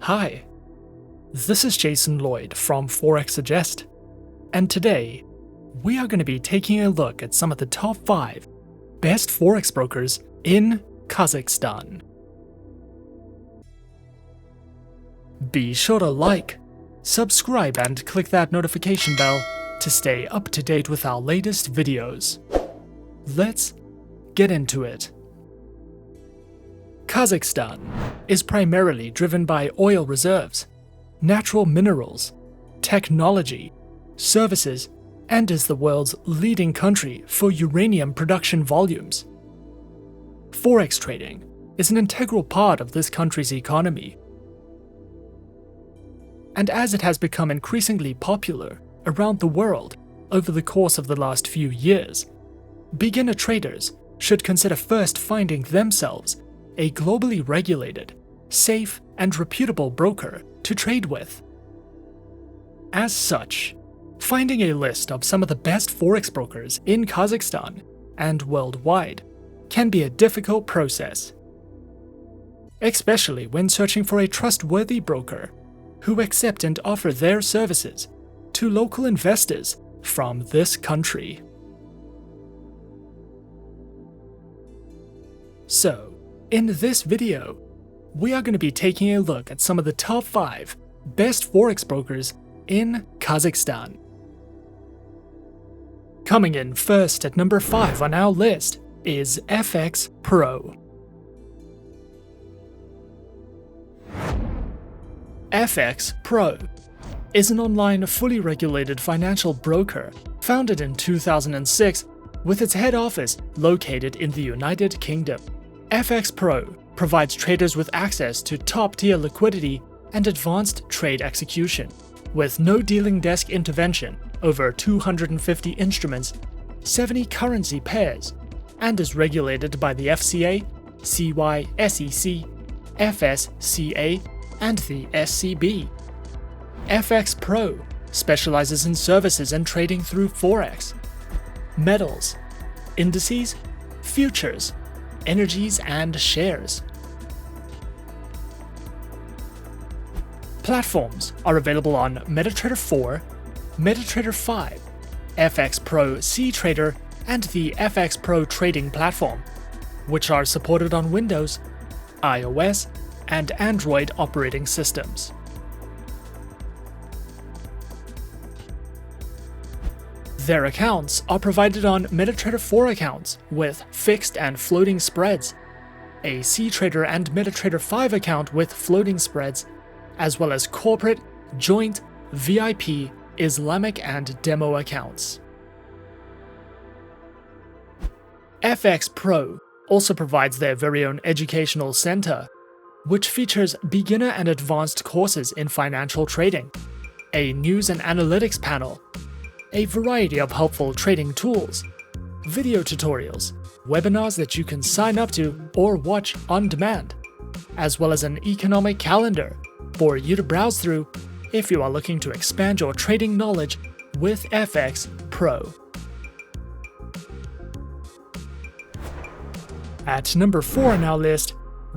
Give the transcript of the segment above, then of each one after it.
Hi, this is Jason Lloyd from Forexsuggest, and today we are going to be taking a look at some of the top 5 best Forex brokers in Kazakhstan. Be sure to like, subscribe and click that notification bell to stay up to date with our latest videos. Let's get into it. Kazakhstan is primarily driven by oil reserves, natural minerals, technology, services, and is the world's leading country for uranium production volumes. Forex trading is an integral part of this country's economy. And as it has become increasingly popular around the world over the course of the last few years, beginner traders should consider first finding themselves a globally regulated, safe, and reputable broker to trade with. As such, finding a list of some of the best Forex brokers in Kazakhstan and worldwide can be a difficult process, especially when searching for a trustworthy broker who accept and offer their services to local investors from this country. So, in this video, we are going to be taking a look at some of the top 5 best Forex brokers in Kazakhstan. Coming in first at number 5 on our list is FXPro. FXPro is an online fully regulated financial broker founded in 2006 with its head office located in the United Kingdom. FXPro provides traders with access to top-tier liquidity and advanced trade execution, with no dealing desk intervention, over 250 instruments, 70 currency pairs, and is regulated by the FCA, CySEC, FSCA, and the SCB. FXPro specializes in services and trading through Forex, metals, indices, futures, energies, and shares. Platforms are available on MetaTrader 4, MetaTrader 5, FXPro Ctrader, and the FXPro trading platform, which are supported on Windows, iOS, and Android operating systems. Their accounts are provided on MetaTrader 4 accounts with fixed and floating spreads, a Ctrader and MetaTrader 5 account with floating spreads, as well as corporate, joint, VIP, Islamic and Demo accounts. FXPro also provides their very own educational center, which features beginner and advanced courses in financial trading, a news and analytics panel, a variety of helpful trading tools, video tutorials, webinars that you can sign up to or watch on demand, as well as an economic calendar for you to browse through if you are looking to expand your trading knowledge with FXPro. At number 4 on our list,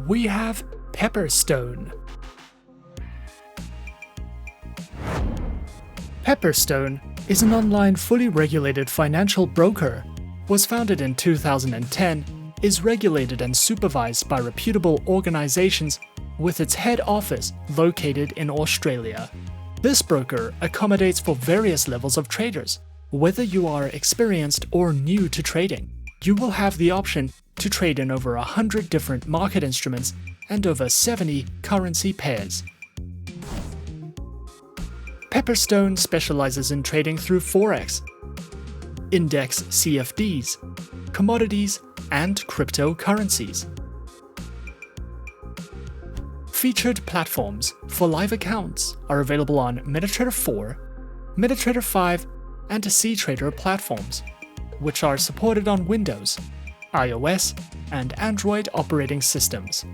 we have Pepperstone. Pepperstone is an online fully regulated financial broker, was founded in 2010, is regulated and supervised by reputable organizations with its head office located in Australia. This broker accommodates for various levels of traders. Whether you are experienced or new to trading, you will have the option to trade in over 100 different market instruments and over 70 currency pairs. Pepperstone specializes in trading through Forex, index CFDs, commodities, and cryptocurrencies. Featured platforms for live accounts are available on MetaTrader 4, MetaTrader 5, and Ctrader platforms, which are supported on Windows, iOS, and Android operating systems.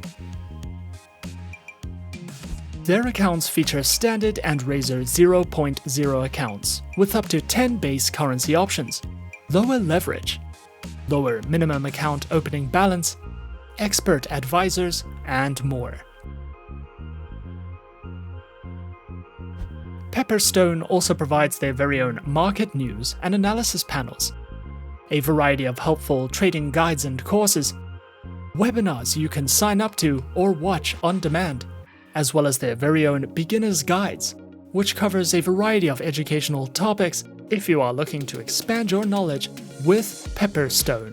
Their accounts feature standard and Razor 0.0 accounts with up to 10 base currency options, lower leverage, lower minimum account opening balance, expert advisors, and more. Pepperstone also provides their very own market news and analysis panels, a variety of helpful trading guides and courses, webinars you can sign up to or watch on demand, as well as their very own beginner's guides, which covers a variety of educational topics if you are looking to expand your knowledge with Pepperstone.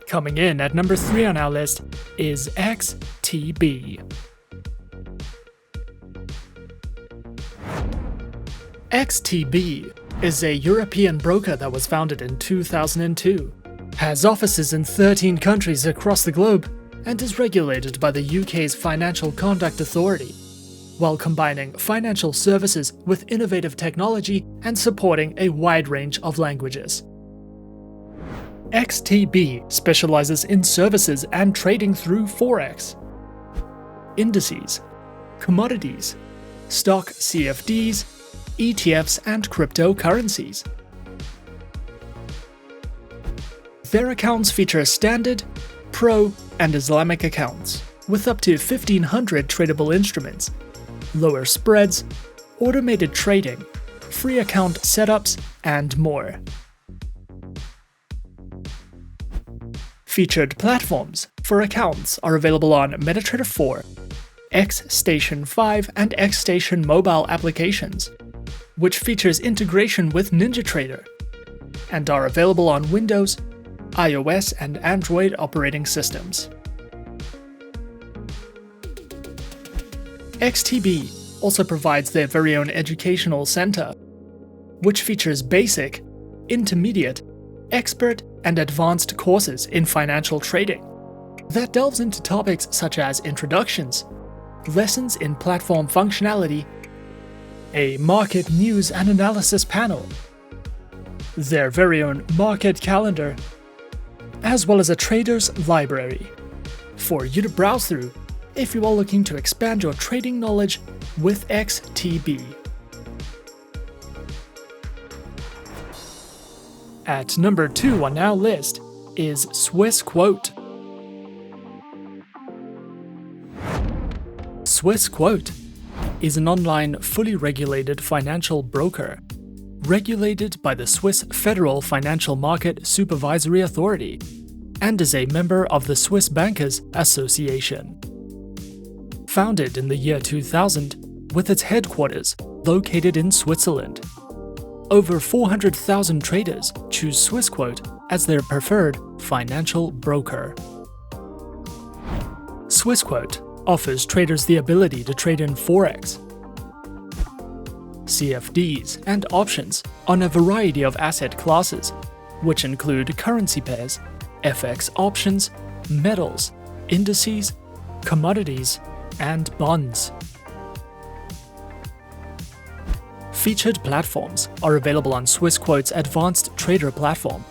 Coming in at number 3 on our list is XTB. XTB is a European broker that was founded in 2002, has offices in 13 countries across the globe, and is regulated by the UK's Financial Conduct Authority, while combining financial services with innovative technology and supporting a wide range of languages. XTB specializes in services and trading through Forex, indices, commodities, stock CFDs, ETFs, and cryptocurrencies. Their accounts feature standard, pro, and Islamic accounts, with up to 1,500 tradable instruments, lower spreads, automated trading, free account setups, and more. Featured platforms for accounts are available on MetaTrader 4, XStation 5, and XStation mobile applications, which features integration with NinjaTrader, and are available on Windows, iOS, and Android operating systems. XTB also provides their very own educational center, which features basic, intermediate, expert, and advanced courses in financial trading that delves into topics such as introductions, lessons in platform functionality, a market news and analysis panel, their very own market calendar, as well as a trader's library for you to browse through if you are looking to expand your trading knowledge with XTB. At number 2 on our list is Swissquote. Swissquote is an online, fully regulated financial broker, regulated by the Swiss Federal Financial Market Supervisory Authority, and is a member of the Swiss Bankers Association. Founded in the year 2000, with its headquarters located in Switzerland, over 400,000 traders choose Swissquote as their preferred financial broker. Swissquote offers traders the ability to trade in Forex, CFDs, and options on a variety of asset classes, which include currency pairs, FX options, metals, indices, commodities, and bonds. Featured platforms are available on Swissquote's Advanced Trader platform,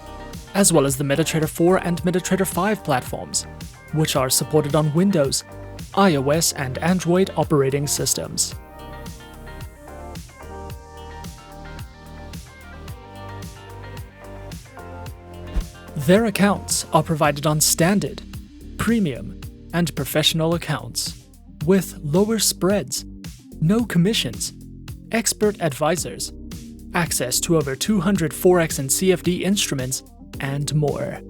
as well as the MetaTrader 4 and MetaTrader 5 platforms, which are supported on Windows, iOS, and Android operating systems. Their accounts are provided on standard, premium, and professional accounts, with lower spreads, no commissions, expert advisors, access to over 200 Forex and CFD instruments, and more.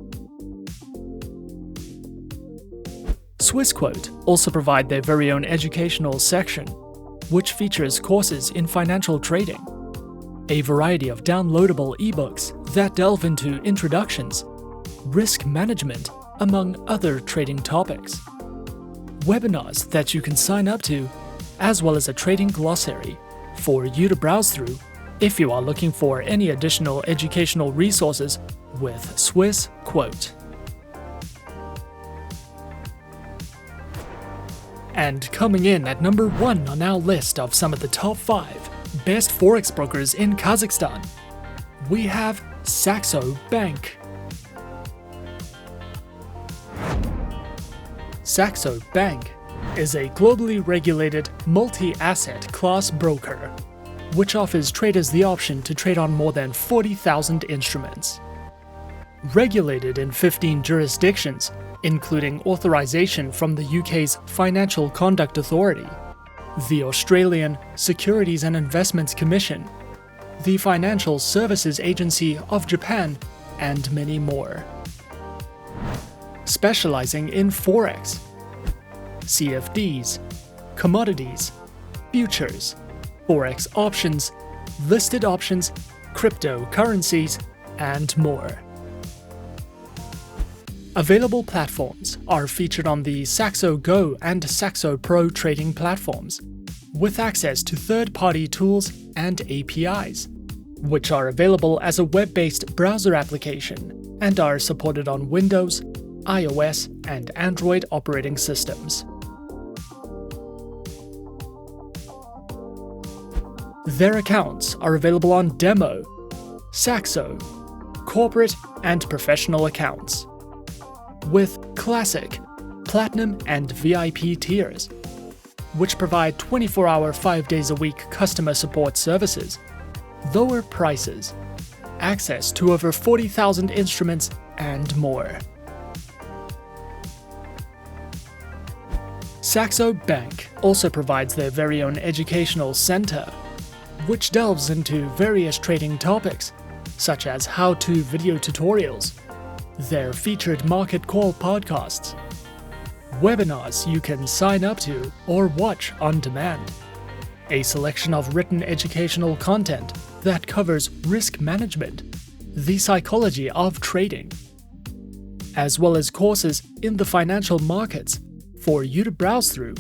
Swissquote also provide their very own educational section, which features courses in financial trading, a variety of downloadable ebooks that delve into introductions, risk management, among other trading topics, webinars that you can sign up to, as well as a trading glossary for you to browse through if you are looking for any additional educational resources with Swissquote. And coming in at number 1 on our list of some of the top 5 best Forex brokers in Kazakhstan, we have Saxo Bank. Saxo Bank is a globally regulated multi-asset class broker, which offers traders the option to trade on more than 40,000 instruments. Regulated in 15 jurisdictions, including authorization from the UK's Financial Conduct Authority, the Australian Securities and Investments Commission, the Financial Services Agency of Japan, and many more. Specializing in Forex, CFDs, commodities, futures, Forex options, listed options, cryptocurrencies, and more. Available platforms are featured on the Saxo Go and Saxo Pro trading platforms, with access to third-party tools and APIs, which are available as a web-based browser application and are supported on Windows, iOS, and Android operating systems. Their accounts are available on Demo, Saxo, corporate and professional accounts, with Classic, Platinum, and VIP tiers, which provide 24-hour 5 days a week customer support services, lower prices, access to over 40,000 instruments, and more. Saxo Bank also provides their very own educational center, which delves into various trading topics, such as how-to video tutorials, their featured market call podcasts, webinars you can sign up to or watch on demand, a selection of written educational content that covers risk management, the psychology of trading, as well as courses in the financial markets for you to browse through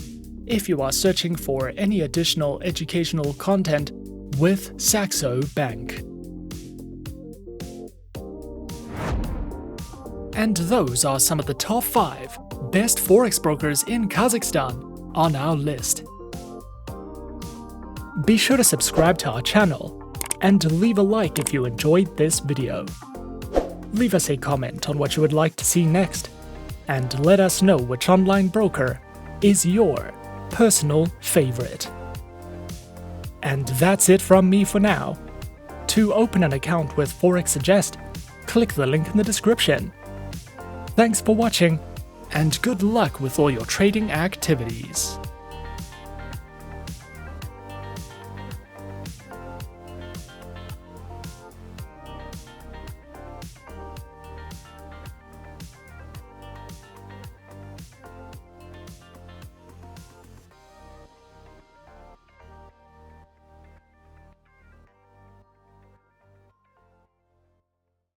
if you are searching for any additional educational content with Saxo Bank. And those are some of the top 5 best Forex brokers in Kazakhstan on our list. Be sure to subscribe to our channel and leave a like if you enjoyed this video. Leave us a comment on what you would like to see next, and let us know which online broker is your personal favorite. And that's it from me for now. To open an account with Forexsuggest, click the link in the description. Thanks for watching, and good luck with all your trading activities.